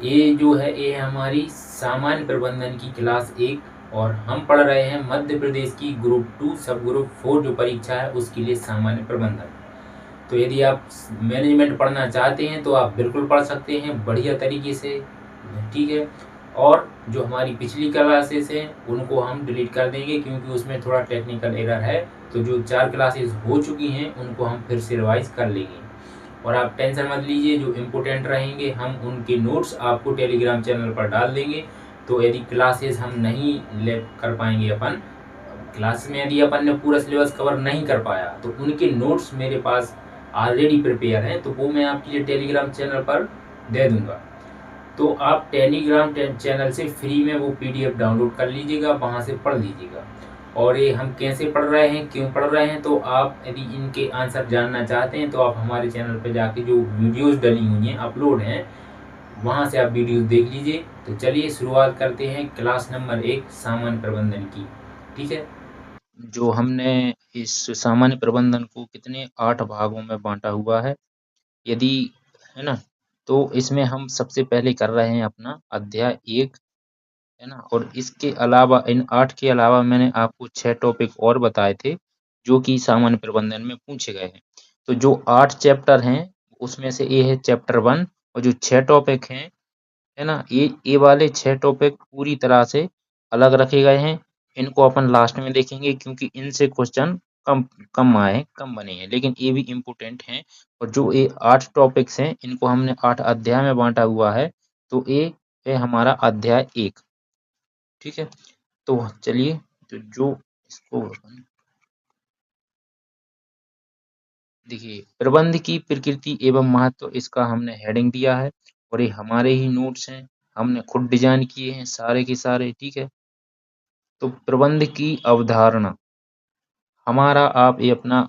ये जो है ये हमारी सामान्य प्रबंधन की क्लास 1 और हम पढ़ रहे हैं मध्य प्रदेश की ग्रुप 2 सब ग्रुप 4 जो परीक्षा है उसके लिए सामान्य प्रबंधन। तो यदि आप मैनेजमेंट पढ़ना चाहते हैं तो आप बिल्कुल पढ़ सकते हैं बढ़िया तरीके से, ठीक है। और जो हमारी पिछली क्लासेस हैं उनको हम डिलीट कर देंगे क्योंकि उसमें थोड़ा टेक्निकल एरर है। तो जो 4 क्लासेस हो चुकी हैं उनको हम फिर से रिवाइज कर लेंगे। और आप टेंशन मत लीजिए, जो इम्पोर्टेंट रहेंगे हम उनके नोट्स आपको टेलीग्राम चैनल पर डाल देंगे। तो यदि क्लासेस हम नहीं ले कर पाएंगे अपन क्लास में, यदि अपन ने पूरा सिलेबस कवर नहीं कर पाया तो उनके नोट्स मेरे पास ऑलरेडी प्रिपेयर हैं, तो वो मैं आपके लिए टेलीग्राम चैनल पर दे दूंगा। तो आप टेलीग्राम चैनल से फ्री में वो PDF डाउनलोड कर लीजिएगा, वहाँ से पढ़ लीजिएगा। और ये हम कैसे पढ़ रहे हैं, क्यों पढ़ रहे हैं, तो आप यदि इनके आंसर जानना चाहते हैं तो आप हमारे चैनल पर जाके जो वीडियोस डली हुई हैं, अपलोड हैं, वहाँ से आप वीडियोस देख लीजिए। तो चलिए शुरुआत करते हैं क्लास नंबर 1 सामान्य प्रबंधन की, ठीक है। जो हमने इस सामान्य प्रबंधन को कितने 8 भागों में बांटा हुआ है, यदि है ना, तो इसमें हम सबसे पहले कर रहे हैं अपना अध्याय 1, है ना। और इसके अलावा इन 8 के अलावा मैंने आपको 6 टॉपिक और बताए थे जो कि सामान्य प्रबंधन में पूछे गए हैं। तो जो 8 चैप्टर हैं उसमें से ये है चैप्टर 1, और जो 6 टॉपिक हैं, है ना, ये वाले 6 टॉपिक पूरी तरह से अलग रखे गए हैं। इनको अपन लास्ट में देखेंगे क्योंकि इनसे क्वेश्चन कम कम बने हैं, लेकिन ये भी इम्पोर्टेंट हैं। और जो ये 8 टॉपिक्स हैं इनको हमने 8 अध्याय में बांटा हुआ है। तो ये है हमारा अध्याय 1, ठीक है। तो चलिए, तो जो इसको देखिए, प्रबंध की प्रकृति एवं महत्व, इसका हमने हेडिंग दिया है और ये हमारे ही नोट्स हैं, हमने खुद डिजाइन किए हैं सारे के सारे, ठीक है। तो प्रबंध की अवधारणा हमारा, आप ये अपना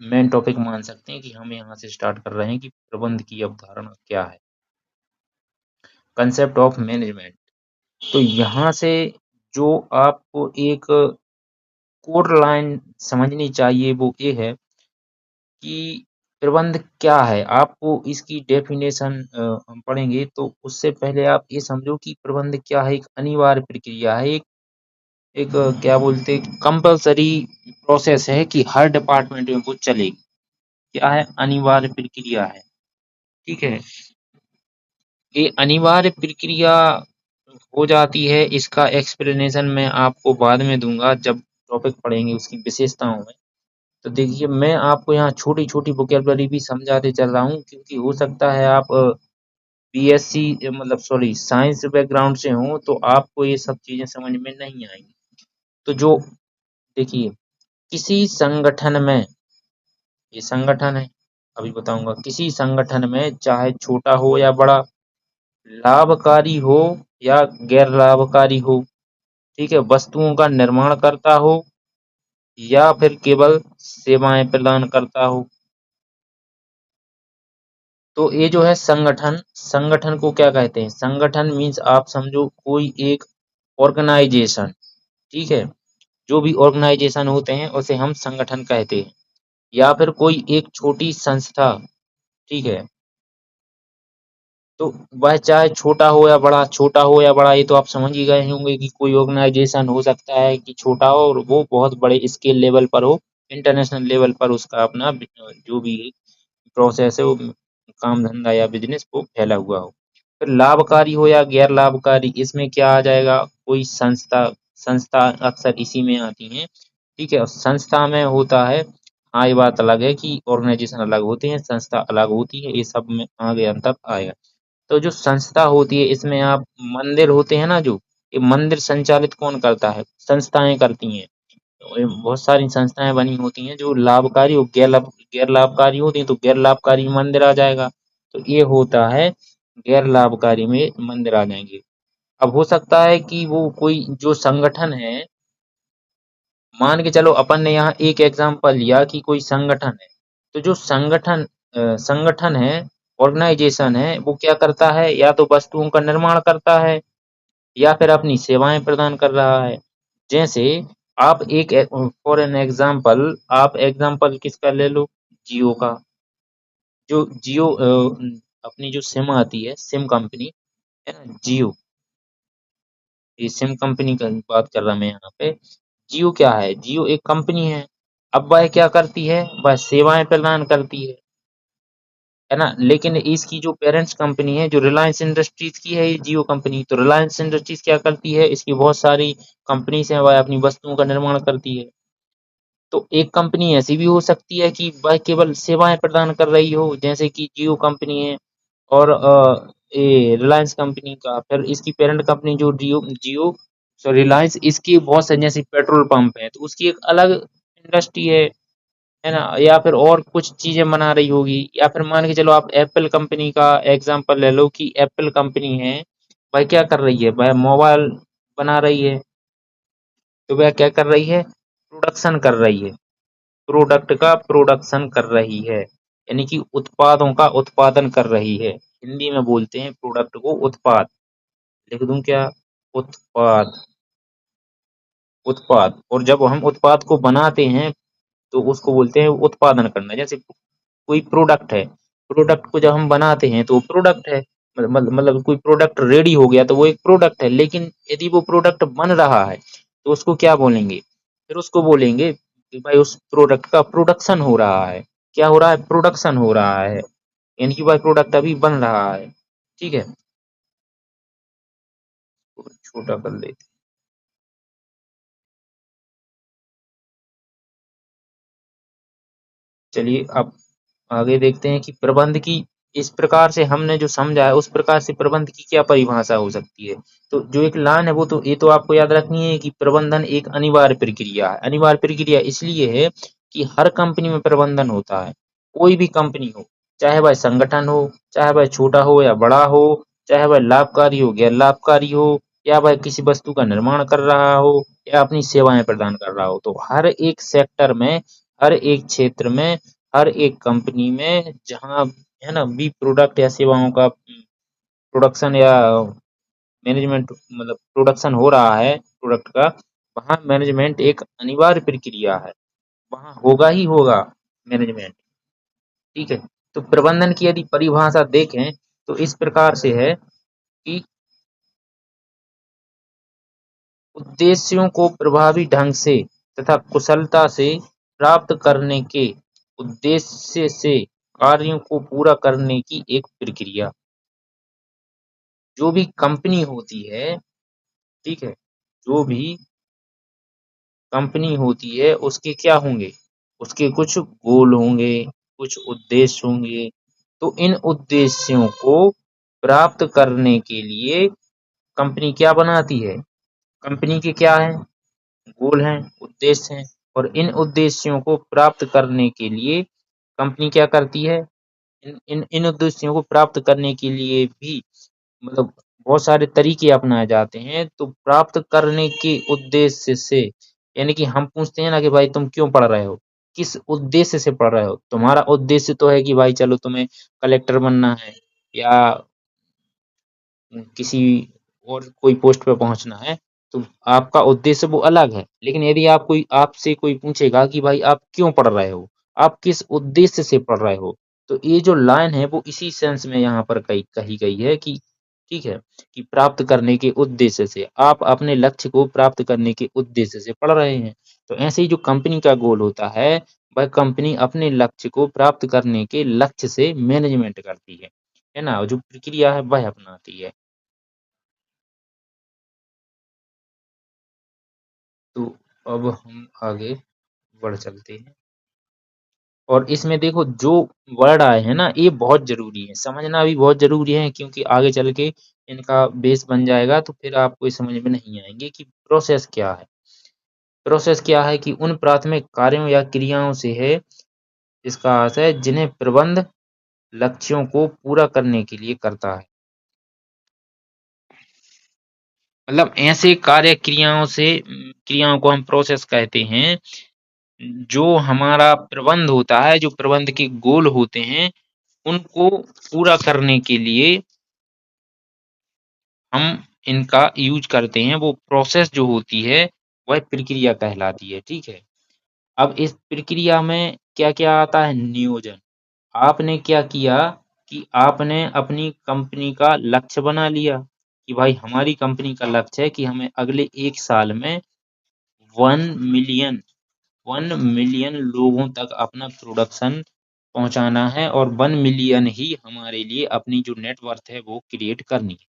मेन टॉपिक मान सकते हैं कि हम यहाँ से स्टार्ट कर रहे हैं कि प्रबंध की अवधारणा क्या है। कंसेप्ट ऑफ मैनेजमेंट, तो यहाँ से जो आपको एक कोर लाइन समझनी चाहिए वो ये है कि प्रबंध क्या है। आपको इसकी डेफिनेशन हम पढ़ेंगे, तो उससे पहले आप ये समझो कि प्रबंध क्या है। एक अनिवार्य प्रक्रिया है, एक एक क्या बोलते कंपलसरी प्रोसेस है कि हर डिपार्टमेंट में वो चलेगी। क्या है? अनिवार्य प्रक्रिया है, ठीक है। ये अनिवार्य प्रक्रिया हो जाती है, इसका एक्सप्लेनेशन मैं आपको बाद में दूंगा जब टॉपिक पढ़ेंगे उसकी विशेषताओं में। तो देखिए, मैं आपको यहाँ छोटी छोटी वोकेबलरी भी समझाते चल रहा हूँ क्योंकि हो सकता है आप BSc मतलब सॉरी साइंस बैकग्राउंड से हो तो आपको ये सब चीजें समझ में नहीं आएंगी। तो जो देखिए, किसी संगठन में, ये संगठन है, अभी बताऊंगा, किसी संगठन में चाहे छोटा हो या बड़ा, लाभकारी हो या गैर लाभकारी हो, ठीक है, वस्तुओं का निर्माण करता हो या फिर केवल सेवाएं प्रदान करता हो, तो ये जो है संगठन, संगठन को क्या कहते हैं? संगठन मीन्स आप समझो कोई एक ऑर्गेनाइजेशन, ठीक है। जो भी ऑर्गेनाइजेशन होते हैं उसे हम संगठन कहते हैं, या फिर कोई एक छोटी संस्था, ठीक है। तो वह चाहे छोटा हो या बड़ा, छोटा हो या बड़ा, ये तो आप समझ ही गए होंगे कि कोई ऑर्गेनाइजेशन हो सकता है कि छोटा हो और वो बहुत बड़े स्केल लेवल पर हो, इंटरनेशनल लेवल पर उसका अपना जो भी प्रोसेस है वो काम धंधा या बिजनेस वो फैला हुआ हो। फिर लाभकारी हो या गैर लाभकारी, इसमें क्या आ जाएगा? कोई संस्था, संस्था अक्सर इसी में आती हैं, ठीक है। और संस्था में होता है, हाँ ये बात अलग है कि ऑर्गेनाइजेशन अलग होती है, संस्था अलग होती है, ये सब में आगे अंतर आएगा। तो जो संस्था होती है इसमें आप मंदिर होते हैं ना, जो ये मंदिर संचालित कौन करता है? संस्थाएं करती हैं। तो ये बहुत सारी संस्थाएं बनी होती हैं जो लाभकारी और गैर लाभकारी होती हैं, तो गैर लाभकारी में मंदिर आ जाएगा। तो ये होता है गैर लाभकारी में मंदिर आ जाएंगे। अब हो सकता है कि वो कोई जो संगठन है, मान के चलो अपन ने यहाँ एक एग्जांपल लिया कि कोई संगठन है, तो जो संगठन है, ऑर्गेनाइजेशन है, वो क्या करता है? या तो वस्तुओं का निर्माण करता है या फिर अपनी सेवाएं प्रदान कर रहा है। जैसे आप एक फॉर एन एग्जांपल, आप एग्जांपल किसका ले लो? जियो का। जो जियो अपनी जो सिम आती है, सिम कंपनी, है ना, जियो, ये सिम कंपनी का बात कर रहा मैं यहाँ पे। जियो क्या है? जियो एक कंपनी है। अब वह क्या करती है? वह सेवाएं प्रदान करती है ना। लेकिन इसकी जो पेरेंट्स कंपनी है, जो रिलायंस इंडस्ट्रीज की है ये जियो कंपनी, तो रिलायंस इंडस्ट्रीज क्या करती है? इसकी बहुत सारी कंपनीज हैं, वह अपनी वस्तुओं का निर्माण करती है। तो एक कंपनी ऐसी भी हो सकती है कि वह केवल सेवाएं प्रदान कर रही हो, जैसे कि जियो कंपनी है, और ये रिलायंस कंपनी का, फिर इसकी पेरेंट कंपनी जो जियो जियो सॉरी रिलायंस, इसकी बहुत सारी जैसे पेट्रोल पंप है, तो उसकी एक अलग इंडस्ट्री है ना, या फिर और कुछ चीजें बना रही होगी, या फिर मान के चलो आप एप्पल कंपनी का एग्जांपल ले लो कि एप्पल कंपनी है, वह क्या कर रही है? वह मोबाइल बना रही है, तो वह क्या कर रही है? प्रोडक्शन कर रही है, प्रोडक्ट का प्रोडक्शन कर रही है, यानी कि उत्पादों का उत्पादन कर रही है। हिंदी में बोलते हैं प्रोडक्ट को उत्पाद। लिख दूं क्या? उत्पाद, उत्पाद। और जब हम उत्पाद को बनाते हैं तो उसको बोलते हैं उत्पादन करना। जैसे कोई प्रोडक्ट है, प्रोडक्ट को जब हम बनाते हैं तो वो प्रोडक्ट है, मतलब कोई प्रोडक्ट रेडी हो गया तो वो एक प्रोडक्ट है। लेकिन यदि वो प्रोडक्ट बन रहा है तो उसको क्या बोलेंगे? फिर उसको बोलेंगे कि भाई उस प्रोडक्ट का प्रोडक्शन हो रहा है। क्या हो रहा है? प्रोडक्शन हो रहा है, यानी कि भाई प्रोडक्ट अभी बन रहा है। ठीक है, तो छोटा कर लेते। चलिए अब आगे देखते हैं कि प्रबंध की, इस प्रकार से हमने जो समझा है उस प्रकार से प्रबंध की क्या परिभाषा हो सकती है। तो जो एक लाइन है वो तो ये तो आपको याद रखनी है कि प्रबंधन एक अनिवार्य प्रक्रिया है। अनिवार्य प्रक्रिया इसलिए है कि हर कंपनी में प्रबंधन होता है। कोई भी कंपनी हो, चाहे वह संगठन हो, चाहे वह छोटा हो या बड़ा हो, चाहे वह लाभकारी हो गैर लाभकारी हो, या वह किसी वस्तु का निर्माण कर रहा हो या अपनी सेवाएं प्रदान कर रहा हो, तो हर एक सेक्टर में, हर एक क्षेत्र में, हर एक कंपनी में जहाँ है ना भी प्रोडक्ट या सेवाओं का प्रोडक्शन या मैनेजमेंट, मतलब प्रोडक्शन हो रहा है प्रोडक्ट का, वहाँ मैनेजमेंट एक अनिवार्य प्रक्रिया है, वहाँ होगा ही होगा मैनेजमेंट। ठीक है, तो प्रबंधन की यदि परिभाषा देखें तो इस प्रकार से है कि उद्देश्यों को प्रभावी ढंग से तथा कुशलता से प्राप्त करने के उद्देश्य से कार्यों को पूरा करने की एक प्रक्रिया। जो भी कंपनी होती है, ठीक है, जो भी कंपनी होती है उसके क्या होंगे? उसके कुछ गोल होंगे, कुछ उद्देश्य होंगे। तो इन उद्देश्यों को प्राप्त करने के लिए कंपनी क्या बनाती है? कंपनी के क्या है? गोल हैं, उद्देश्य हैं, और इन उद्देश्यों को प्राप्त करने के लिए कंपनी क्या करती है? इन उद्देश्यों को प्राप्त करने के लिए भी मतलब बहुत सारे तरीके अपनाए जाते हैं। तो प्राप्त करने के उद्देश्य से, यानी कि हम पूछते हैं ना कि भाई तुम क्यों पढ़ रहे हो? किस उद्देश्य से पढ़ रहे हो? तुम्हारा उद्देश्य तो है कि भाई चलो तुम्हें कलेक्टर बनना है, या किसी और कोई पोस्ट पे पहुंचना है, तो आपका उद्देश्य वो अलग है। लेकिन यदि आपसे कोई पूछेगा कि भाई आप क्यों पढ़ रहे हो, आप किस उद्देश्य से पढ़ रहे हो, तो ये जो लाइन है वो इसी सेंस में यहाँ पर कही गई है कि ठीक है, कि प्राप्त करने के उद्देश्य से, आप अपने लक्ष्य को प्राप्त करने के उद्देश्य से पढ़ रहे हैं। तो ऐसे ही जो कंपनी का गोल होता है, वह कंपनी अपने लक्ष्य को प्राप्त करने के लक्ष्य से मैनेजमेंट करती है ना, और जो प्रक्रिया है वह अपनाती है। तो अब हम आगे बढ़ चलते हैं, और इसमें देखो जो वर्ड आए हैं ना ये बहुत जरूरी है, समझना भी बहुत जरूरी है, क्योंकि आगे चल के इनका बेस बन जाएगा, तो फिर आपको ये समझ में नहीं आएंगे कि प्रोसेस क्या है। प्रोसेस क्या है कि उन प्राथमिक कार्यों या क्रियाओं से है, इसका अर्थ है जिन्हें प्रबंध लक्ष्यों को पूरा करने के लिए करता है। मतलब ऐसे कार्य क्रियाओं से, क्रियाओं को हम प्रोसेस कहते हैं। जो हमारा प्रबंध होता है, जो प्रबंध के गोल होते हैं, उनको पूरा करने के लिए हम इनका यूज करते हैं। वो प्रोसेस जो होती है वह प्रक्रिया कहलाती है। ठीक है, अब इस प्रक्रिया में क्या क्या आता है? नियोजन। आपने क्या किया कि आपने अपनी कंपनी का लक्ष्य बना लिया, कि भाई हमारी कंपनी का लक्ष्य है कि हमें अगले 1 साल में 1 मिलियन लोगों तक अपना प्रोडक्शन पहुंचाना है और 1 मिलियन ही हमारे लिए अपनी जो नेटवर्थ है वो क्रिएट करनी है।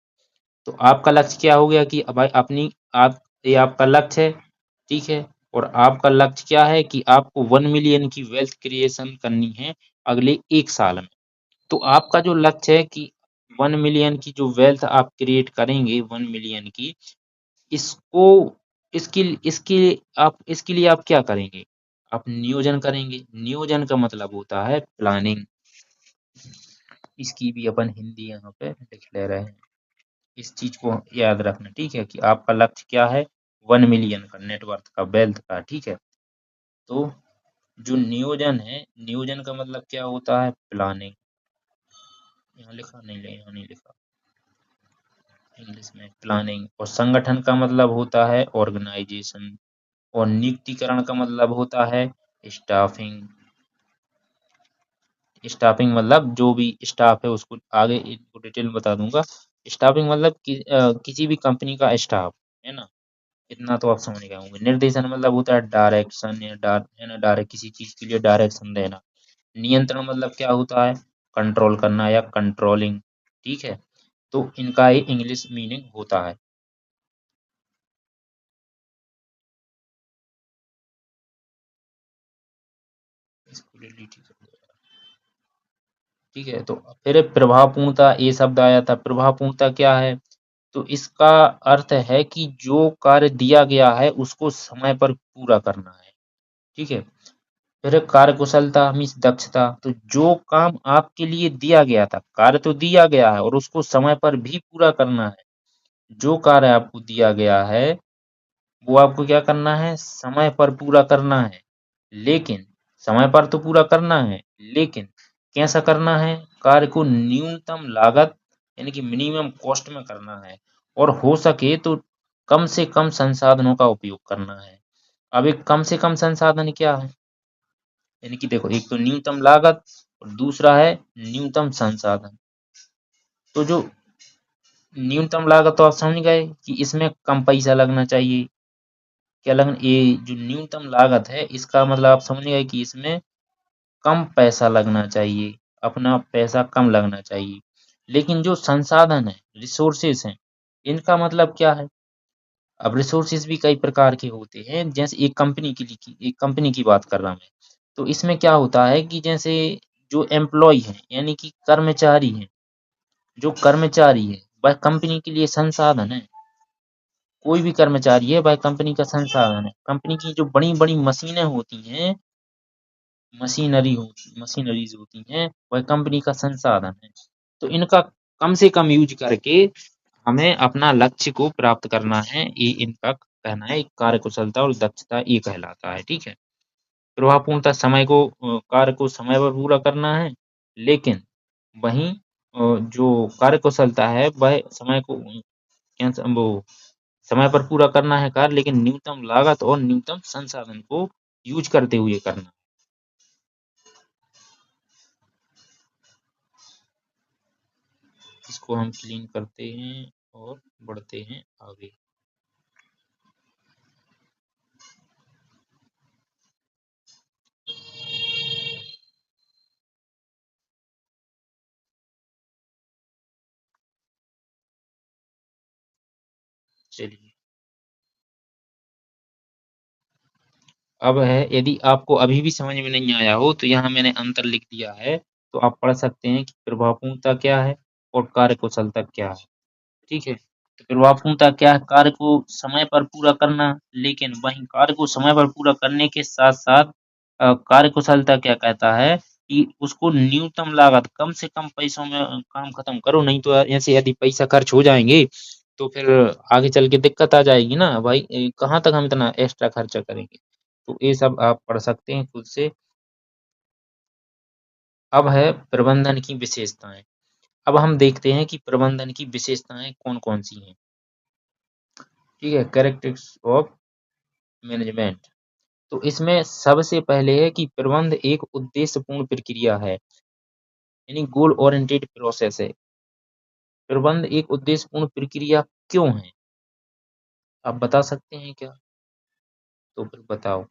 तो आपका लक्ष्य क्या हो गया कि भाई ये आपका लक्ष्य है, ठीक है। और आपका लक्ष्य क्या है कि आपको 1 मिलियन की वेल्थ क्रिएशन करनी है अगले 1 साल में। तो आपका जो लक्ष्य है कि 1 मिलियन की जो वेल्थ आप क्रिएट करेंगे 1 मिलियन की, इसको इसके इसके इसके लिए आप क्या करेंगे? आप नियोजन करेंगे। नियोजन का मतलब होता है प्लानिंग। इसकी भी अपन हिंदी यहाँ पे लिख ले रहे हैं। इस चीज को याद रखना, ठीक है, कि आपका लक्ष्य क्या है 1 मिलियन का नेटवर्थ का, वेल्थ का, ठीक है। तो जो नियोजन है, नियोजन का मतलब क्या होता है? प्लानिंग। यहाँ लिखा नहीं, यहाँ नहीं लिखा इंग्लिश में, प्लानिंग। और संगठन का मतलब होता है ऑर्गेनाइजेशन। और नियुक्तिकरण का मतलब होता है स्टाफिंग। स्टाफिंग मतलब जो भी स्टाफ है उसको आगे इनको डिटेल में बता दूंगा। स्टाफिंग मतलब किसी भी कंपनी का स्टाफ, है ना। इतना तो आप समझ गए होंगे। निर्देशन मतलब होता है डायरेक्शन या है ना, डायरेक्ट किसी चीज के लिए डायरेक्शन देना। नियंत्रण मतलब क्या होता है? कंट्रोल करना या कंट्रोलिंग, ठीक है। तो इनका ही इंग्लिश मीनिंग होता है। इसको ले लीजिए, ठीक है। तो फिर प्रभावपूर्णता ये शब्द आया था। प्रभावपूर्णता क्या है? तो इसका अर्थ है कि जो कार्य दिया गया है उसको समय पर पूरा करना है, ठीक है। फिर कार्यकुशलता मीन्स दक्षता। तो जो काम आपके लिए दिया गया था, कार्य तो दिया गया है और उसको समय पर भी पूरा करना है। जो कार्य आपको दिया गया है वो आपको क्या करना है? समय पर पूरा करना है। लेकिन समय पर तो पूरा करना है, लेकिन कैसा करना है? कार्य को न्यूनतम लागत यानी कि मिनिमम कॉस्ट में करना है और हो सके तो कम से कम संसाधनों का उपयोग करना है। अब एक कम से कम संसाधन क्या है? यानी कि देखो, एक तो न्यूनतम लागत और दूसरा है न्यूनतम संसाधन। तो जो न्यूनतम लागत तो आप समझ गए कि इसमें कम पैसा लगना चाहिए। क्या लगना? ये जो न्यूनतम लागत है इसका मतलब आप समझ गए कि इसमें कम पैसा लगना चाहिए, अपना पैसा कम लगना चाहिए। लेकिन जो संसाधन है, रिसोर्सेस हैं, इनका मतलब क्या है? अब रिसोर्सेस भी कई प्रकार के होते हैं। जैसे एक कंपनी की बात कर रहा मैं। तो इसमें क्या होता है कि जैसे जो एम्प्लॉय है यानी कि कर्मचारी हैं, जो कर्मचारी है वह कंपनी के लिए संसाधन है। कोई भी कर्मचारी है वह कंपनी का संसाधन है। कंपनी की जो बड़ी बड़ी मशीनें होती हैं, मशीनरीज होती हैं, वह कंपनी का संसाधन है। तो इनका कम से कम यूज करके हमें अपना लक्ष्य को प्राप्त करना है, ये इनका कहना है। कार्यकुशलता और दक्षता ये कहलाता है, ठीक है। प्रभावपूर्णता कार्य को समय पर पूरा करना है, लेकिन वहीं जो कार्यकुशलता है वह वो समय पर पूरा करना है कार्य, लेकिन न्यूनतम लागत और न्यूनतम संसाधन को यूज करते हुए करना। इसको हम क्लीन करते हैं और बढ़ते हैं आगे। चलिए, अब है, यदि आपको अभी भी समझ में नहीं आया हो तो यहाँ मैंने अंतर लिख दिया है, तो आप पढ़ सकते हैं कि प्रभावपूर्णता क्या है और कार्यकुशलता क्या है, ठीक है। तो प्रभावपूर्णता क्या है? कार्य को समय पर पूरा करना। लेकिन वहीं कार्य को समय पर पूरा करने के साथ साथ कार्यकुशलता क्या कहता है कि उसको न्यूनतम लागत, कम से कम पैसों में काम खत्म करो। नहीं तो ऐसे यदि पैसा खर्च हो जाएंगे तो फिर आगे चल के दिक्कत आ जाएगी ना भाई, कहाँ तक हम इतना एक्स्ट्रा खर्चा करेंगे। तो ये सब आप पढ़ सकते हैं खुद से। अब है प्रबंधन की विशेषताएं। अब हम देखते हैं कि प्रबंधन की विशेषताएं कौन कौन सी हैं, ठीक है। Characteristics of management. तो इसमें सबसे पहले है कि प्रबंध एक उद्देश्यपूर्ण प्रक्रिया है, यानी गोल ओरिएंटेड प्रोसेस है। प्रबंध एक उद्देश्यपूर्ण प्रक्रिया क्यों है? आप बता सकते हैं क्या? तो फिर बताओ।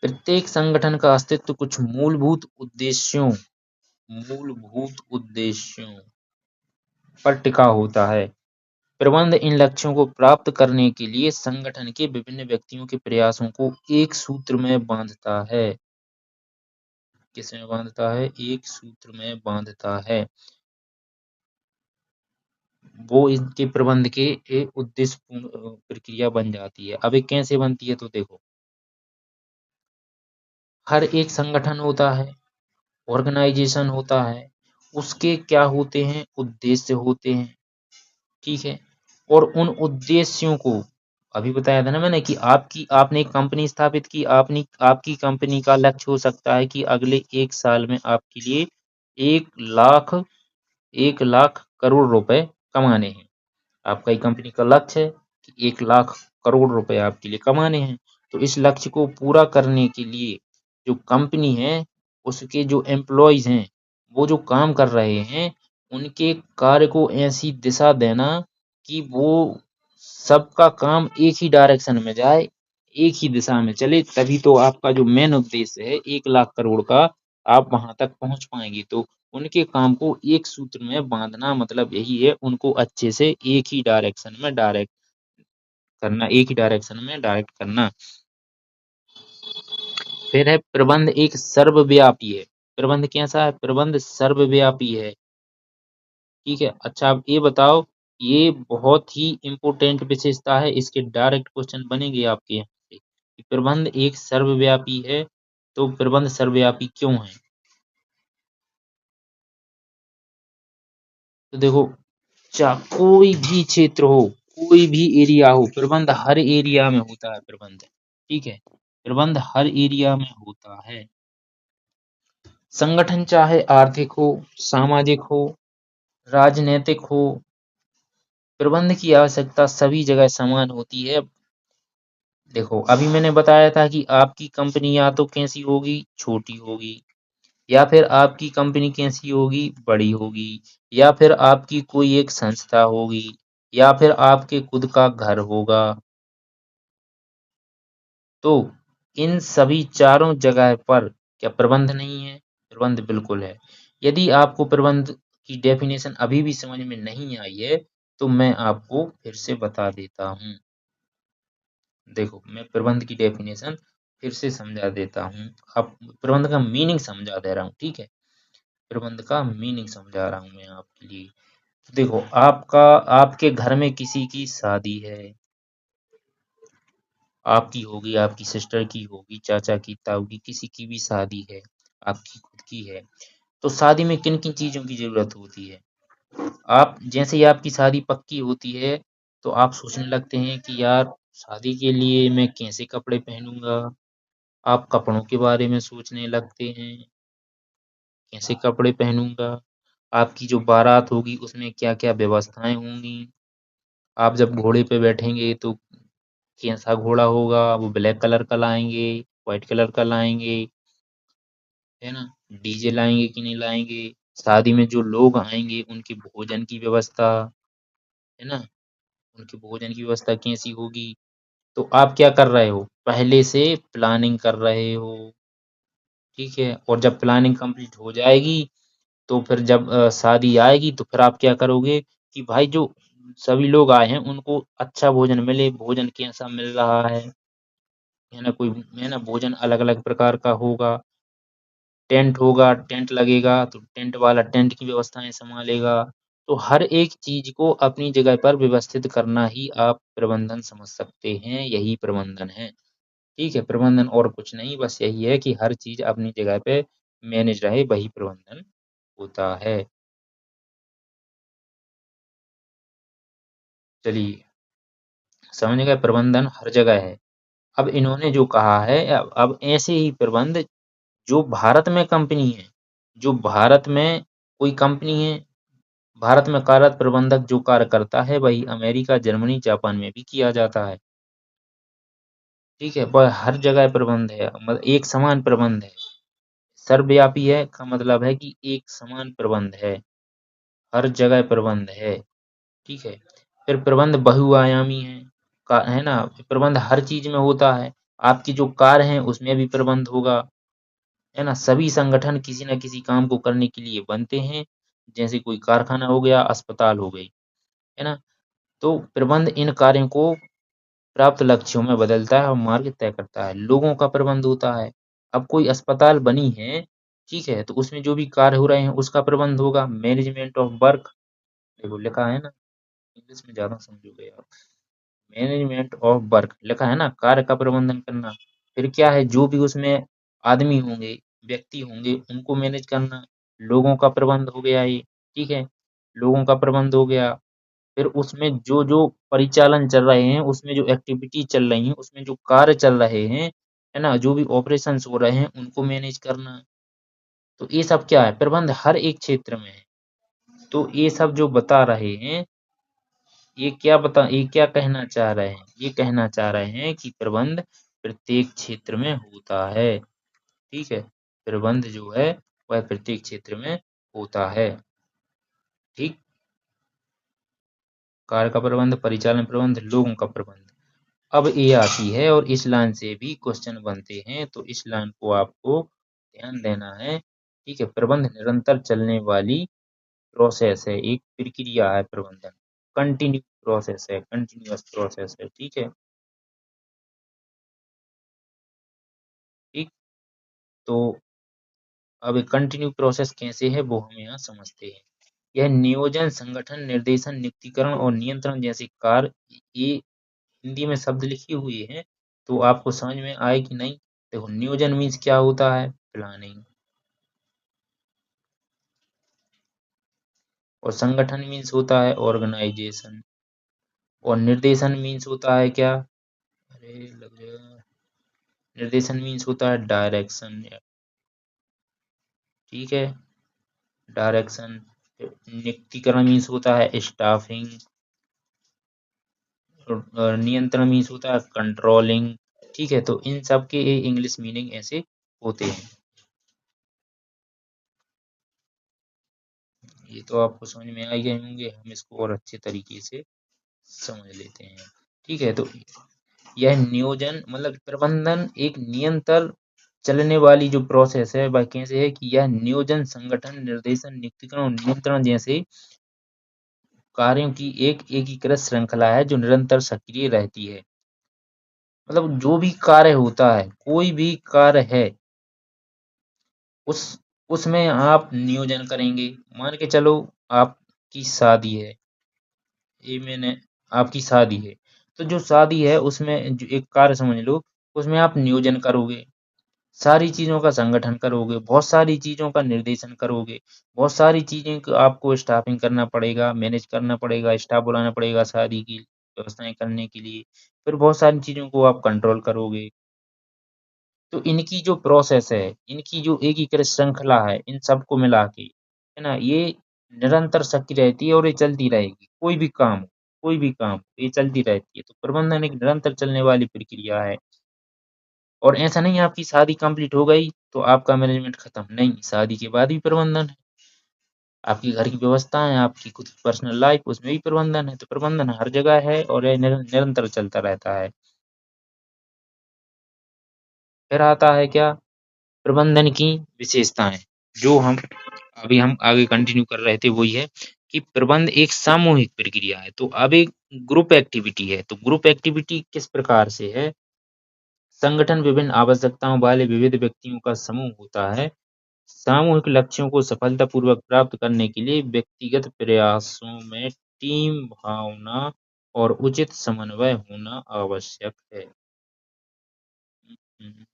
प्रत्येक संगठन का अस्तित्व कुछ मूलभूत उद्देश्यों पर टिका होता है। प्रबंध इन लक्ष्यों को प्राप्त करने के लिए संगठन के विभिन्न व्यक्तियों के प्रयासों को एक सूत्र में बांधता है। किसमें बांधता है? एक सूत्र में बांधता है। वो इनके प्रबंध के एक उद्देश्यपूर्ण प्रक्रिया बन जाती है। अब ये कैसे बनती है? तो देखो, हर एक संगठन होता है, ऑर्गेनाइजेशन होता है, उसके क्या होते हैं? उद्देश्य होते हैं, ठीक है। और उन उद्देश्यों को अभी बताया था ना मैंने कि आपने एक कंपनी स्थापित की, आपकी कंपनी का लक्ष्य हो सकता है कि अगले 1 साल में आपके लिए 1 लाख करोड़ रुपए कमाने हैं। आपका एक कंपनी का लक्ष्य है कि 1 लाख करोड़ रुपए आपके लिए कमाने हैं। तो इस लक्ष्य को पूरा करने के लिए जो कंपनी है, उसके जो एम्प्लॉइज हैं, वो जो काम कर रहे हैं, उनके कार्य को ऐसी दिशा देना कि वो सबका काम एक ही डायरेक्शन में जाए, एक ही दिशा में चले, तभी तो आपका जो मेन उद्देश्य है 1 लाख करोड़ का, आप वहां तक पहुंच पाएंगे। तो उनके काम को एक सूत्र में बांधना मतलब यही है, उनको अच्छे से एक ही डायरेक्शन में डायरेक्ट करना। फिर है प्रबंध एक सर्वव्यापी है। प्रबंध कैसा है? प्रबंध सर्वव्यापी है, ठीक है। अच्छा, आप ये बताओ, ये बहुत ही इम्पोर्टेंट विशेषता है, इसके डायरेक्ट क्वेश्चन बनेंगे आपके यहाँ से कि प्रबंध एक सर्वव्यापी है। तो प्रबंध सर्वव्यापी क्यों है? तो देखो, कोई भी क्षेत्र हो, कोई भी एरिया हो, प्रबंध हर एरिया में होता है प्रबंध, ठीक है। प्रबंध हर एरिया में होता है। संगठन चाहे आर्थिक हो, सामाजिक हो, राजनैतिक हो, प्रबंध की आवश्यकता सभी जगह समान होती है। देखो, अभी मैंने बताया था कि आपकी कंपनी या तो कैसी होगी? छोटी होगी, या फिर आपकी कंपनी कैसी होगी? बड़ी होगी, या फिर आपकी कोई एक संस्था होगी, या फिर आपके खुद का घर होगा। तो इन सभी चारों जगह पर क्या प्रबंध नहीं है? प्रबंध बिल्कुल है। यदि आपको प्रबंध की डेफिनेशन अभी भी समझ में नहीं आई है, तो मैं आपको फिर से बता देता हूँ। देखो, मैं प्रबंध की डेफिनेशन फिर से समझा देता हूँ। अब प्रबंध का मीनिंग समझा दे रहा हूँ, ठीक है। प्रबंध का मीनिंग समझा रहा हूँ मैं आपके लिए। तो देखो, आपके घर में किसी की शादी है, आपकी होगी, आपकी सिस्टर की होगी, चाचा की, ताऊ की, किसी की भी शादी है, आपकी खुद की है। तो शादी में किन किन चीजों की जरूरत होती है? आप जैसे ही आपकी शादी पक्की होती है, तो आप सोचने लगते हैं कि यार, शादी के लिए मैं कैसे कपड़े पहनूंगा। आप कपड़ों के बारे में सोचने लगते हैं, कैसे कपड़े पहनूंगा। आपकी जो बारात होगी उसमें क्या क्या व्यवस्थाएं होंगी। आप जब घोड़े पे बैठेंगे तो कैसा घोड़ा होगा? वो ब्लैक कलर का लाएंगे, व्हाइट कलर का लाएंगे, है ना? डीजे लाएंगे कि नहीं लाएंगे? शादी में जो लोग आएंगे उनकी भोजन की व्यवस्था, है ना? उनके भोजन की व्यवस्था कैसी होगी? तो आप क्या कर रहे हो? पहले से प्लानिंग कर रहे हो, ठीक है। और जब प्लानिंग कंप्लीट हो जाएगी, तो फिर जब शादी आएगी, तो फिर आप क्या करोगे कि भाई, जो सभी लोग आए हैं उनको अच्छा भोजन मिले। भोजन कैसा मिल रहा है ना? कोई, है ना, भोजन अलग अलग प्रकार का होगा। टेंट होगा, टेंट लगेगा, तो टेंट वाला टेंट की व्यवस्थाएं संभालेगा। तो हर एक चीज को अपनी जगह पर व्यवस्थित करना ही आप प्रबंधन समझ सकते हैं, यही प्रबंधन है, ठीक है। प्रबंधन और कुछ नहीं, बस यही है कि हर चीज अपनी जगह पे मैनेज रहे, वही प्रबंधन होता है। चलिए, समझ गए, प्रबंधन हर जगह है। अब इन्होंने जो कहा है, अब ऐसे ही प्रबंध जो भारत में कंपनी है, जो भारत में कोई कंपनी है, भारत में कार्यरत प्रबंधक जो कार्य करता है, वही अमेरिका, जर्मनी, जापान में भी किया जाता है, ठीक है। पर हर जगह प्रबंध है, मतलब एक समान प्रबंध है। सर्वव्यापी है का मतलब है कि एक समान प्रबंध है, हर जगह प्रबंध है, ठीक है। फिर प्रबंध बहुआयामी है ना, प्रबंध हर चीज में होता है, आपकी जो कार्य है उसमें भी प्रबंध होगा, है ना। सभी संगठन किसी न किसी काम को करने के लिए बनते हैं, जैसे कोई कारखाना हो गया, अस्पताल हो गई, है ना। तो प्रबंध इन कार्यों को प्राप्त लक्ष्यों में बदलता है और मार्ग तय करता है। लोगों का प्रबंध होता है, अब कोई अस्पताल बनी है, ठीक है, तो उसमें जो भी कार्य हो रहे हैं उसका प्रबंध होगा, मैनेजमेंट ऑफ वर्क, देखो लिखा है ना, इंग्लिश में ज्यादा समझोगे आप। मैनेजमेंट ऑफ वर्क लिखा है ना, कार्य का प्रबंधन करना। फिर क्या है, जो भी उसमें आदमी होंगे, व्यक्ति होंगे, उनको मैनेज करना, लोगों का प्रबंध हो गया ये, ठीक है, लोगों का प्रबंध हो गया। फिर उसमें जो जो परिचालन चल रहे हैं, उसमें जो एक्टिविटी चल रही हैं, उसमें जो कार्य चल रहे हैं, है ना, जो भी ऑपरेशंस हो रहे हैं उनको मैनेज करना। तो ये सब क्या है, प्रबंध हर एक क्षेत्र में है। तो ये सब जो बता रहे हैं, ये क्या कहना चाह रहे हैं, ये कहना चाह रहे हैं कि प्रबंध प्रत्येक क्षेत्र में होता है, ठीक है। प्रबंध जो है वह प्रत्येक क्षेत्र में होता है, ठीक। कार्य का प्रबंध, परिचालन प्रबंध, लोगों का प्रबंध। अब ये आती है और इस लाइन से भी क्वेश्चन बनते हैं, तो इस लाइन को आपको ध्यान देना है, ठीक है। प्रबंध निरंतर चलने वाली प्रोसेस है, एक प्रक्रिया है प्रबंधन, कंटिन्यू प्रोसेस है, कंटिन्यूअस प्रोसेस है, ठीक है, ठीक। तो अब कंटिन्यू प्रोसेस कैसे है वो हम यहाँ समझते हैं। यह नियोजन, संगठन, निर्देशन, नियुक्तिकरण और नियंत्रण जैसे कार्य, ये हिंदी में शब्द लिखे हुए हैं, तो आपको समझ में आए कि नहीं। देखो, नियोजन मीन्स क्या होता है, प्लानिंग, और संगठन मीन्स होता है ऑर्गेनाइजेशन, और निर्देशन मीन्स होता है क्या, अरे लग गया, निर्देशन मीन्स होता है डायरेक्शन, ठीक है, डायरेक्शन। नियुक्तिकरण मीन्स होता है स्टाफिंग, और नियंत्रण मीन्स होता है कंट्रोलिंग, ठीक है। तो इन सब के इंग्लिश मीनिंग ऐसे होते हैं। ये तो आपको समझ में आ गए होंगे, हम इसको और अच्छे तरीके से समझ लेते हैं, ठीक है। तो यह नियोजन मतलब प्रबंधन एक निरंतर चलने वाली जो प्रोसेस है वह कैसे है कि यह नियोजन, संगठन, निर्देशन, नियुक्तिकरण और नियंत्रण जैसे कार्यों की एक एकीकृत श्रृंखला है जो निरंतर सक्रिय रहती है। मतलब जो भी कार्य होता है, कोई भी कार्य है, उस उसमें आप नियोजन करेंगे। मान के चलो आपकी शादी है, ये मैंने आपकी शादी है, तो जो शादी है उसमें जो एक कार्य समझ लो, उसमें आप नियोजन करोगे, सारी चीज़ों का संगठन करोगे, बहुत सारी चीज़ों का निर्देशन करोगे, बहुत सारी चीज़ें को आपको स्टाफिंग करना पड़ेगा, मैनेज करना पड़ेगा, स्टाफ बुलाना पड़ेगा शादी की व्यवस्थाएँ करने के लिए, फिर बहुत सारी चीज़ों को आप कंट्रोल करोगे। तो इनकी जो प्रोसेस है, इनकी जो एकीकृत श्रृंखला है, इन सबको मिला के, है ना, ये निरंतर सक्रिय रहती है और ये चलती रहेगी। कोई भी काम, ये चलती रहती है। तो प्रबंधन एक निरंतर चलने वाली प्रक्रिया है। और ऐसा नहीं है आपकी शादी कंप्लीट हो गई तो आपका मैनेजमेंट खत्म, नहीं, शादी के बाद भी प्रबंधन है। आपकी घर की व्यवस्थाएँ, आपकी खुद की पर्सनल लाइफ, उसमें भी प्रबंधन है। तो प्रबंधन हर जगह है और ये निरंतर चलता रहता है। फिर आता है क्या, प्रबंधन की विशेषताएँ, जो हम आगे कंटिन्यू कर रहे थे वही है कि प्रबंध एक सामूहिक प्रक्रिया है। तो अब एक ग्रुप एक्टिविटी है, तो ग्रुप एक्टिविटी किस प्रकार से है, संगठन विभिन्न आवश्यकताओं वाले विविध व्यक्तियों का समूह होता है। सामूहिक लक्ष्यों को सफलतापूर्वक प्राप्त करने के लिए व्यक्तिगत प्रयासों में टीम भावना और उचित समन्वय होना आवश्यक है। हम्म,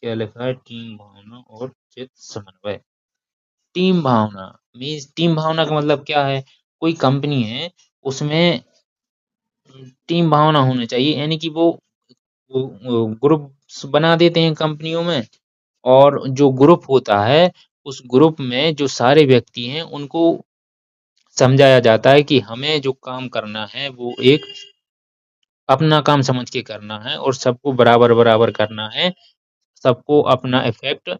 क्या लिखा है, टीम भावना और उचित समन्वय। टीम भावना मीन्स, टीम भावना का मतलब क्या है, कोई कंपनी है उसमें टीम भावना होनी चाहिए, यानी कि वो ग्रुप्स बना देते हैं कंपनियों में, और जो ग्रुप होता है उस ग्रुप में जो सारे व्यक्ति हैं उनको समझाया जाता है कि हमें जो काम करना है वो एक अपना काम समझ के करना है और सबको बराबर-बराबर करना है। सबको अपना इफ़ेक्ट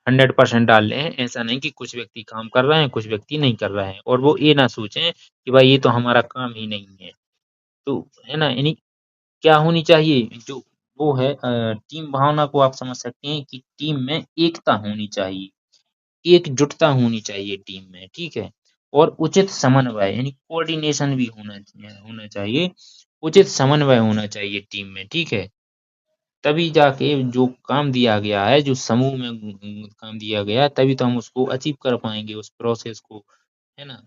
100% डालने हैं। ऐसा नहीं कि कुछ व्यक्ति काम कर रहे हैं, कुछ व्यक्ति नहीं कर रहे हैं और वो ये ना सोचें कि भाई ये तो हमारा काम ही नहीं है। तो है ना? यानी क्या होनी चाहिए? जो वो है टीम भावना को आप समझ सकते हैं कि टीम में एकता होनी चाहिए, एकजुटता होनी चाहिए टीम में, ठीक है? और उचित समन्वय यानी कोऑर्डिनेशन भी होना चाहिए, उचित समन्वय होना चाहिए टीम में, ठीक है? तभी जाके जो काम दिया गया है, जो समूह में काम दिया गया है, तभी तो हम उसको अचीव कर पाएँगे उस प्रोसेस को, है ना?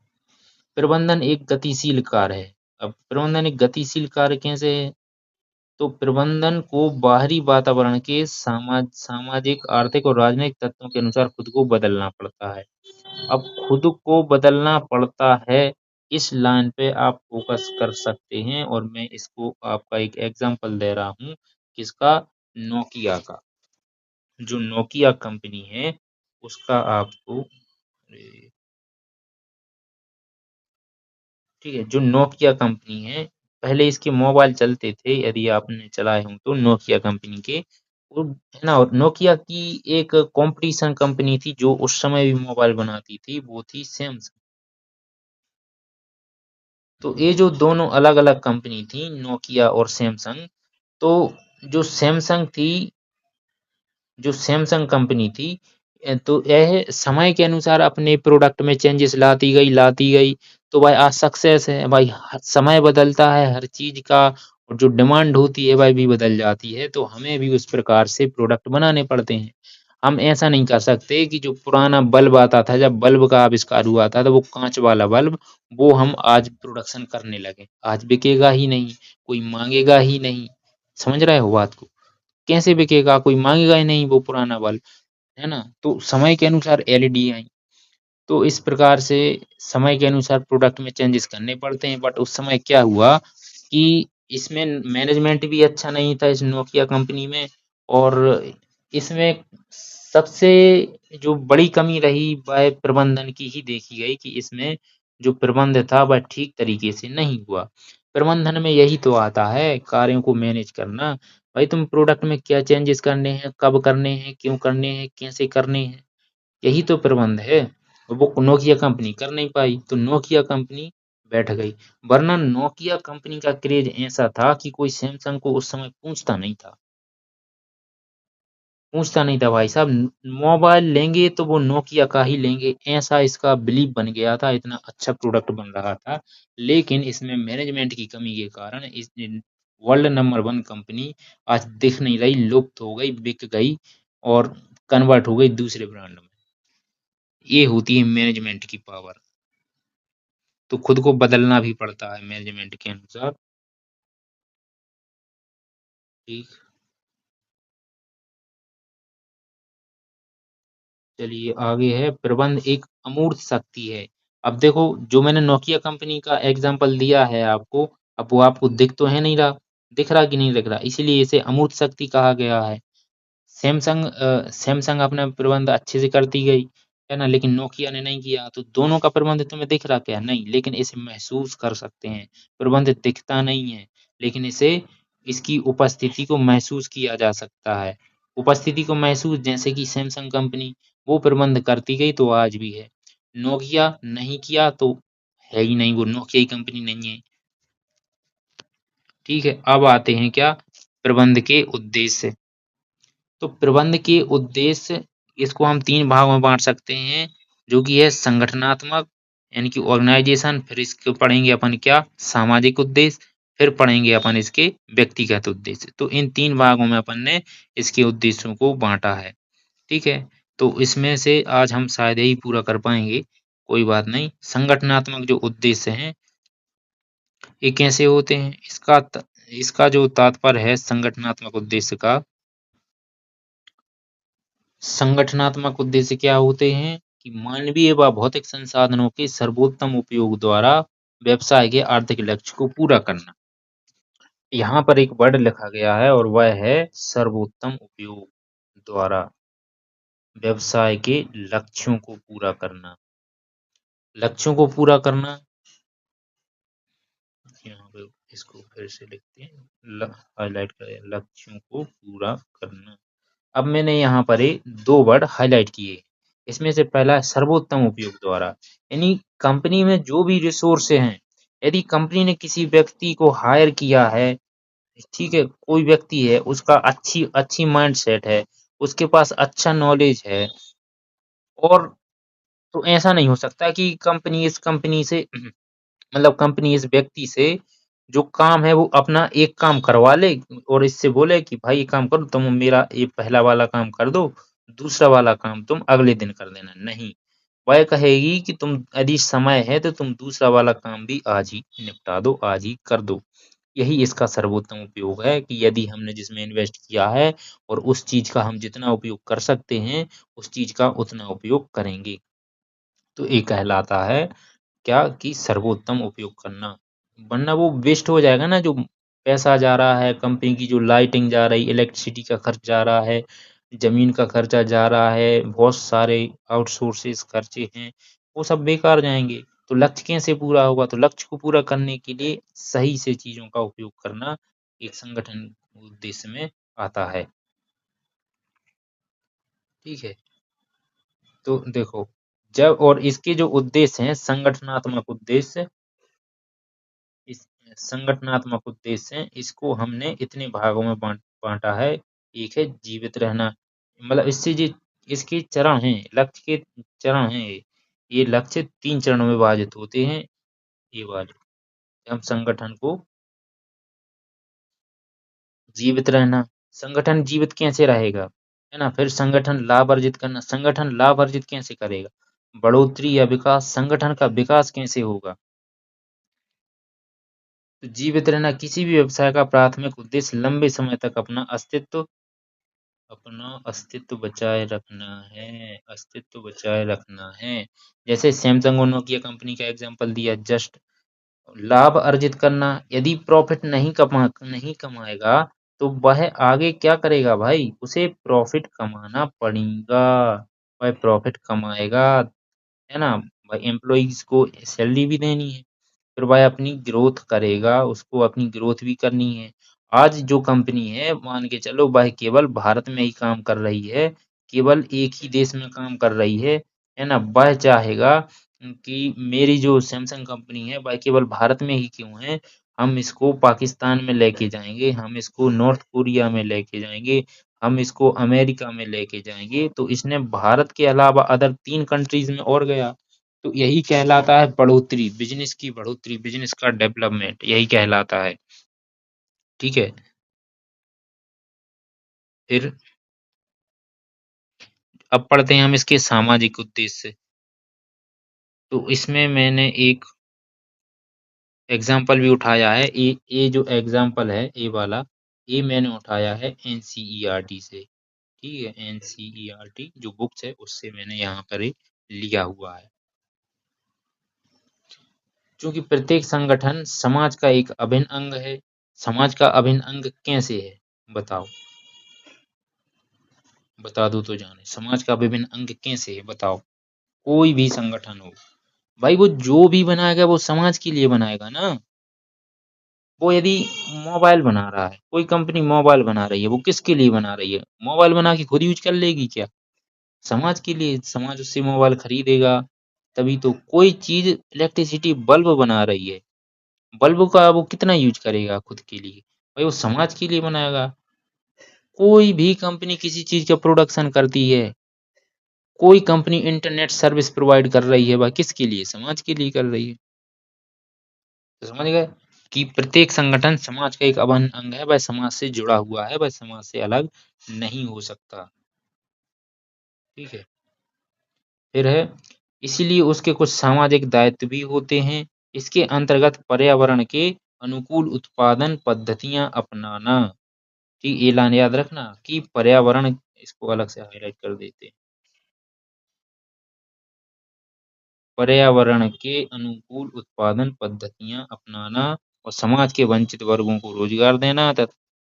प्रबंधन एक गतिशील कार्य है। अब प्रबंधन एक गतिशील कार्य कैसे है? तो प्रबंधन को बाहरी वातावरण के सामाजिक, आर्थिक और राजनैतिक तत्वों के अनुसार खुद को बदलना पड़ता है। अब खुद को बदलना पड़ता है, इस लाइन पे आप फ़ोकस कर सकते हैं और मैं इसको आपका एक एग्ज़ाम्पल दे रहा हूँ, किसका? नोकिया का। जो नोकिया कंपनी है, उसका आपको अरे! ठीक है, जो नोकिया कंपनी है, पहले इसके मोबाइल चलते थे, यदि आपने चलाए हों तो नोकिया कंपनी के। वो है ना और नोकिया की एक कॉम्पिटिशन कंपनी थी, जो उस समय भी मोबाइल बनाती थी, वो थी सैमसंग। तो ये जो दोनों अलग-अलग कंपनी थी, नोकिया और सैमसंग, तो जो सैमसंग थी जो सैमसंग कंपनी थी तो यह समय के अनुसार अपने प्रोडक्ट में चेंजेस लाती गई, तो भाई आज सक्सेस है। भाई समय बदलता है हर चीज़ का और जो डिमांड होती है वह भी बदल जाती है, तो हमें भी उस प्रकार से प्रोडक्ट बनाने पड़ते हैं। हम ऐसा नहीं कर सकते कि जो पुराना बल्ब आता था, जब बल्ब का आविष्कार हुआ था, तो वो काँच वाला बल्ब, वो हम आज प्रोडक्शन करने लगे। आज बिकेगा ही नहीं, कोई माँगेगा ही नहीं। समझ रहे हो बात को? कैसे बिकेगा? कोई माँगेगा ही नहीं वो पुराना बल्ब, है ना? तो समय के अनुसार एलईडी आई। तो इस प्रकार से समय के अनुसार प्रोडक्ट में चेंजेस करने पड़ते हैं, बट उस समय क्या हुआ कि इसमें मैनेजमेंट भी अच्छा नहीं था इस नोकिया कंपनी में और इसमें सबसे जो बड़ी कमी रही वह प्रबंधन की ही देखी गई कि इसमें जो प्रबंध था वह ठीक तरीके से नहीं हुआ। प्रबंधन में यही तो आता है कार्यों को मैनेज करना। भाई तुम प्रोडक्ट में क्या चेंजेस करने हैं, कब करने हैं, क्यों करने हैं, कैसे करने हैं, यही तो प्रबंध है। वो नोकिया कंपनी कर नहीं पाई, तो नोकिया कंपनी बैठ गई। वरना नोकिया कंपनी का क्रेज़ ऐसा था कि कोई सैमसंग को उस समय पूछता नहीं था भाई साहब। मोबाइल लेंगे तो वो नोकिया का ही लेंगे, ऐसा इसका बिलीव बन गया था, इतना अच्छा प्रोडक्ट बन रहा था। लेकिन इसमें मैनेजमेंट की कमी के कारण इस वर्ल्ड नंबर 1 कंपनी आज दिख नहीं रही, लुप्त हो गई, बिक गई और कन्वर्ट हो गई दूसरे ब्रांड में। ये होती है मैनेजमेंट की पावर। तो खुद को बदलना भी पड़ता है मैनेजमेंट के अनुसार। ठीक, चलिए आगे है प्रबंध एक अमूर्त शक्ति है। अब देखो जो मैंने नोकिया कंपनी का एग्ज़ाम्पल दिया है आपको, अब वो आपको दिख तो है नहीं रहा, दिख रहा कि नहीं दिख रहा? इसीलिए इसे अमूर्त शक्ति कहा गया है। सैमसंग अपना प्रबंध अच्छे से करती गई, है ना? लेकिन नोकिया ने नहीं किया, तो दोनों का प्रबंध तुम्हें दिख रहा क्या? नहीं, लेकिन इसे महसूस कर सकते हैं। प्रबंध दिखता नहीं है, लेकिन इसे इसकी उपस्थिति को महसूस किया जा सकता है। उपस्थिति को महसूस जैसे कि सैमसंग कंपनी, वो प्रबंध करती गई तो आज भी है। नोकिया नहीं किया तो है ही नहीं, वो नोकिया की कंपनी नहीं है। ठीक है, अब आते हैं क्या? प्रबंध के उद्देश्य। तो प्रबंध के उद्देश्य इसको हम 3 भागों में बाँट सकते हैं, जो कि है संगठनात्मक यानी कि ऑर्गेनाइज़ेशन, फिर इसको पढ़ेंगे अपन क्या सामाजिक उद्देश्य, फिर पढ़ेंगे अपन इसके व्यक्तिगत उद्देश्य। तो इन 3 भागों में अपन ने इसके उद्देश्यों को बाँटा है, ठीक है? तो इसमें से आज हम शायद यही पूरा कर पाएँगे, कोई बात नहीं। संगठनात्मक जो उद्देश्य हैं, ये कैसे होते हैं? इसका जो तात्पर्य है संगठनात्मक उद्देश्य का संगठनात्मक उद्देश्य क्या होते हैं कि मानवीय व भौतिक संसाधनों के सर्वोत्तम उपयोग द्वारा व्यवसाय के आर्थिक लक्ष्य को पूरा करना। यहाँ पर एक वर्ड लिखा गया है और वह है सर्वोत्तम उपयोग द्वारा व्यवसाय के लक्ष्यों को पूरा करना। लक्ष्यों को पूरा करना यहाँ पे इसको फिर से लिखते हैं, हाईलाइट करें, लक्ष्यों को पूरा करना। अब मैंने यहाँ पर 2 वर्ड हाईलाइट किए। इसमें से पहला है सर्वोत्तम उपयोग द्वारा, यानी कंपनी में जो भी रिसोर्स हैं, यदि कंपनी ने किसी व्यक्ति को हायर किया है, ठीक है, कोई व्यक्ति है, उसका अच्छी अच्छी माइंडसेट है, उसके पास अच्छा नॉलेज है, और तो ऐसा नहीं हो सकता कि कंपनी से मतलब कंपनी इस व्यक्ति से जो काम है वो अपना एक काम करवा ले और इससे बोले कि भाई ये काम करो, तुम मेरा ये पहला वाला काम कर दो, दूसरा वाला काम तुम अगले दिन कर देना। नहीं, वह कहेगी कि तुम यदि समय है तो तुम दूसरा वाला काम भी आज ही निपटा दो, आज ही कर दो। यही इसका सर्वोत्तम उपयोग है कि यदि हमने जिसमें इन्वेस्ट किया है और उस चीज का हम जितना उपयोग कर सकते हैं, उस चीज का उतना उपयोग करेंगे। तो ये कहलाता है क्या कि सर्वोत्तम उपयोग करना, वरना वो वेस्ट हो जाएगा ना, जो पैसा जा रहा है, कंपनी की जो लाइटिंग जा रही, इलेक्ट्रिसिटी का खर्च जा रहा है, जमीन का खर्चा जा रहा है, बहुत सारे आउटसोर्सेस खर्चे हैं, वो सब बेकार जाएंगे। तो लक्ष्य कैसे पूरा होगा? तो लक्ष्य को पूरा करने के लिए सही से चीजों का उपयोग करना एक संगठन उद्देश्य में आता है। ठीक है, तो देखो, जब और इसके जो उद्देश्य हैं, संगठनात्मक उद्देश्य, इस संगठनात्मक उद्देश्य हैं, इसको हमने इतने भागों में बांटा है। एक है जीवित रहना, मतलब इससे जी इसके चरण हैं, लक्ष्य के चरण हैं। ये लक्ष्य 3 चरणों में विभाजित होते हैं। ये वाले हम संगठन को जीवित रहना, संगठन जीवित कैसे रहेगा, है ना? फिर संगठन लाभ अर्जित करना, संगठन लाभ अर्जित कैसे करेगा? बढ़ोतरी या विकास, संगठन का विकास कैसे होगा? तो जीवित रहना, किसी भी व्यवसाय का प्राथमिक उद्देश्य लंबे समय तक अपना अस्तित्व बचाए रखना है, अस्तित्व बचाए रखना है। जैसे सैमसंग और नोकिया कंपनी का एग्जांपल दिया जस्ट। लाभ अर्जित करना, यदि प्रॉफिट नहीं कमाएगा तो वह आगे क्या करेगा भाई? उसे प्रॉफिट कमाना पड़ेगा। वह प्रॉफिट कमाएगा, है ना? भाई एम्प्लॉइज को सैलरी भी देनी है, फिर वह अपनी ग्रोथ करेगा, उसको अपनी ग्रोथ भी करनी है। आज जो कंपनी है, मान के चलो वह केवल भारत में ही काम कर रही है, केवल एक ही देश में काम कर रही है ना? वह चाहेगा कि मेरी जो सैमसंग कंपनी है वह केवल भारत में ही क्यों है, हम इसको पाकिस्तान में लेके जाएंगे, हम इसको नॉर्थ कोरिया में लेके जाएंगे, हम इसको अमेरिका में लेके जाएंगे। तो इसने भारत के अलावा अदर 3 कंट्रीज में और गया। तो यही कहलाता है बढ़ोतरी, बिजनेस की बढ़ोतरी, बिजनेस का डेवलपमेंट, यही कहलाता है। ठीक है, फिर अब पढ़ते हैं हम इसके सामाजिक उद्देश्य। तो इसमें मैंने एक एग्जाम्पल भी उठाया है। ये जो एग्जाम्पल है, ये वाला, ये मैंने उठाया है एनसीईआरटी से। ठीक है, एनसीईआरटी जो बुक्स है उससे मैंने यहाँ पर ये लिया हुआ है। क्योंकि प्रत्येक संगठन समाज का एक अभिन्न अंग है। समाज का अभिन्न अंग कैसे है बताओ? बता दो तो जाने, समाज का विभिन्न अंग कैसे है बताओ? कोई भी संगठन हो भाई, वो जो भी बनाएगा वो समाज के लिए बनाएगा ना। वो यदि मोबाइल बना रहा है, कोई कंपनी मोबाइल बना रही है, वो किसके लिए बना रही है? मोबाइल बना के खुद यूज कर लेगी क्या? समाज के लिए, समाज उससे मोबाइल खरीदेगा। तभी तो कोई चीज, इलेक्ट्रिसिटी बल्ब बना रही है, बल्ब का वो कितना यूज करेगा खुद के लिए? भाई वो समाज के लिए बनाएगा। कोई भी कंपनी किसी चीज का प्रोडक्शन करती है, कोई कंपनी इंटरनेट सर्विस प्रोवाइड कर रही है, वह किसके लिए? समाज के लिए कर रही है। तो समझ गए कि प्रत्येक संगठन समाज का एक अभिन्न अंग है, वह समाज से जुड़ा हुआ है, वह समाज से अलग नहीं हो सकता। ठीक है, फिर है, इसीलिए उसके कुछ सामाजिक दायित्व भी होते हैं। इसके अंतर्गत पर्यावरण के अनुकूल उत्पादन पद्धतियां अपनाना। ठीक, ये लाइन याद रखना कि पर्यावरण, इसको अलग से हाईलाइट कर देते हैं, पर्यावरण के अनुकूल उत्पादन पद्धतियां अपनाना और समाज के वंचित वर्गों को रोजगार देना तथा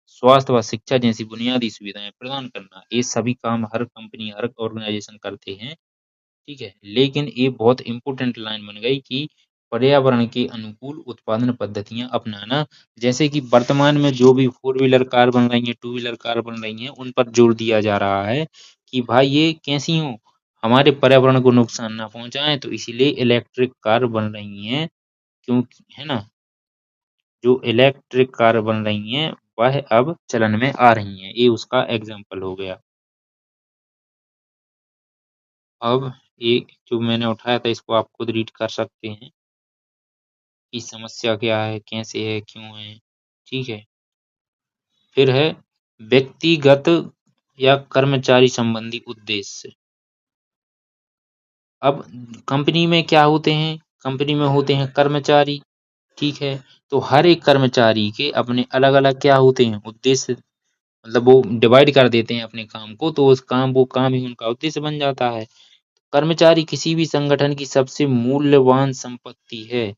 स्वास्थ्य व शिक्षा जैसी बुनियादी सुविधाएं प्रदान करना। ये सभी काम हर कंपनी, हर ऑर्गेनाइजेशन करते हैं। ठीक है, लेकिन ये बहुत इंपॉर्टेंट लाइन बन गई कि पर्यावरण के अनुकूल उत्पादन पद्धतियां अपनाना। जैसे कि वर्तमान में जो भी 4 व्हीलर कार बन रही हैं, 2 व्हीलर कार बन रही हैं, उन पर जोर दिया जा रहा है कि भाई ये कैसी हों, हमारे पर्यावरण को नुकसान ना पहुंचाएं, तो इसीलिए इलेक्ट्रिक कार बन रही हैं। क्योंकि है ना, जो इलेक्ट्रिक कार बन रही हैं वह अब चलन में आ रही हैं। ये उसका एग्जाम्पल हो गया। अब ये जो मैंने उठाया था इसको आप खुद रीड कर सकते हैं कि समस्या क्या है, कैसे है, क्यों है। ठीक है। फिर है व्यक्तिगत या कर्मचारी संबंधी उद्देश्य। अब कंपनी में क्या होते हैं? कंपनी में होते हैं कर्मचारी। ठीक है। तो हर एक कर्मचारी के अपने अलग-अलग क्या होते हैं? उद्देश्य। मतलब वो डिवाइड कर देते हैं अपने काम को, तो उस काम वो काम ही उनका उद्देश्य बन जाता है। कर्मचारी किसी भी संगठन की सबसे मूल्यवान संपत्ति है।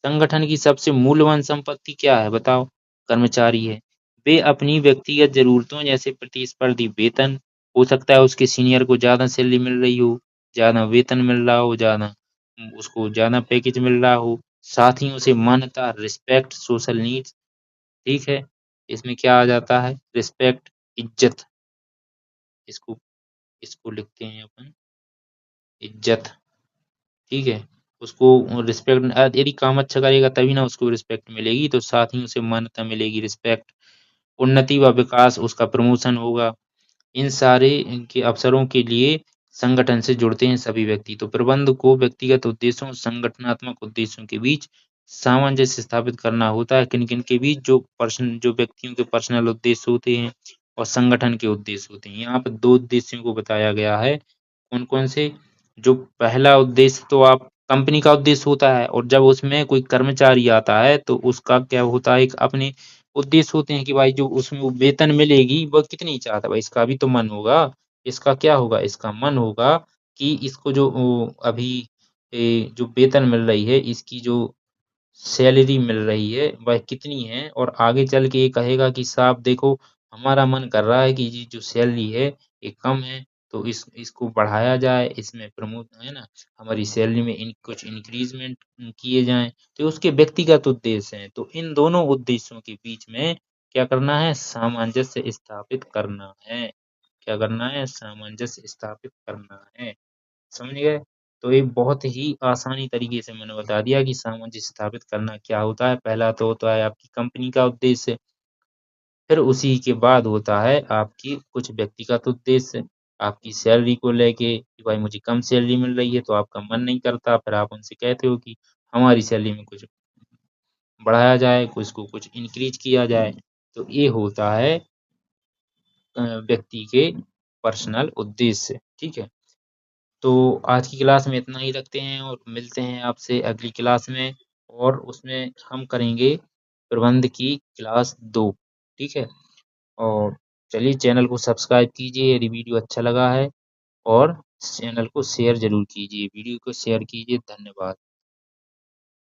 संगठन की सबसे मूल्यवान संपत्ति क्या है बताओ? कर्मचारी है। वे अपनी व्यक्तिगत जरूरतों जैसे प्रतिस्पर्धी वेतन, हो सकता है उसके सीनियर को ज्यादा सैलरी मिल रही हो, ज्यादा वेतन मिल रहा हो, ज्यादा उसको ज्यादा पैकेज मिल रहा हो, साथ ही उसे मान्यता, रिस्पेक्ट, सोशल नीड्स। ठीक है। इसमें क्या आ जाता है? रिस्पेक्ट, इज्जत। इसको इसको लिखते हैं अपन इज्जत। ठीक है। उसको रिस्पेक्ट, यदि काम अच्छा करेगा तभी ना उसको रिस्पेक्ट मिलेगी, तो साथ ही उसे मान्यता मिलेगी, रिस्पेक्ट। उन्नति व विकास, उसका प्रमोशन होगा। इन सारे इनके अवसरों के लिए संगठन से जुड़ते हैं सभी व्यक्ति। तो प्रबंध को व्यक्तिगत उद्देश्यों और संगठनात्मक उद्देश्यों के बीच सामंजस्य स्थापित करना होता है। किन किन के बीच? जो व्यक्तियों के पर्सनल उद्देश्य होते हैं और संगठन के उद्देश्य होते हैं। यहाँ पर 2 उद्देश्यों को बताया गया है। कौन कौन से? जो पहला उद्देश्य तो आप कंपनी का उद्देश्य होता है, और जब उसमें कोई कर्मचारी आता है तो उसका क्या होता है? एक अपने उद्देश्य होते हैं कि भाई जो उसमें वो वेतन मिलेगी वह कितनी चाहता है, भाई इसका भी तो मन होगा। इसका क्या होगा? इसका मन होगा कि इसको जो अभी जो वेतन मिल रही है, इसकी जो सैलरी मिल रही है वह कितनी है, और आगे चल के ये कहेगा कि साहब देखो, हमारा मन कर रहा है कि ये जो सैलरी है ये कम है, तो इसको बढ़ाया जाए, इसमें प्रमोट है ना, हमारी सैलरी में कुछ इंक्रीजमेंट किए जाएं। तो उसके व्यक्तिगत उद्देश्य हैं। तो इन दोनों उद्देश्यों के बीच में क्या करना है? सामंजस्य स्थापित करना है। क्या करना है? सामंजस्य स्थापित करना है। समझ गए? तो ये बहुत ही आसानी तरीके से मैंने बता दिया कि सामंजस्य स्थापित करना क्या होता है। पहला तो होता है आपकी कंपनी का उद्देश्य, फिर उसी के बाद होता है आपकी कुछ व्यक्तिगत उद्देश्य, आपकी सैलरी को लेके कि भाई मुझे कम सैलरी मिल रही है तो आपका मन नहीं करता, फिर आप उनसे कहते हो कि हमारी सैलरी में कुछ बढ़ाया जाए, कुछ इंक्रीज किया जाए। तो ये होता है व्यक्ति के पर्सनल उद्देश्य। ठीक है। तो आज की क्लास में इतना ही रखते हैं और मिलते हैं आपसे अगली क्लास में, और उसमें हम करेंगे प्रबंध की क्लास 2। ठीक है। और चलिए, चैनल को सब्सक्राइब कीजिए यदि वीडियो अच्छा लगा है, और चैनल को शेयर ज़रूर कीजिए, वीडियो को शेयर कीजिए। धन्यवाद।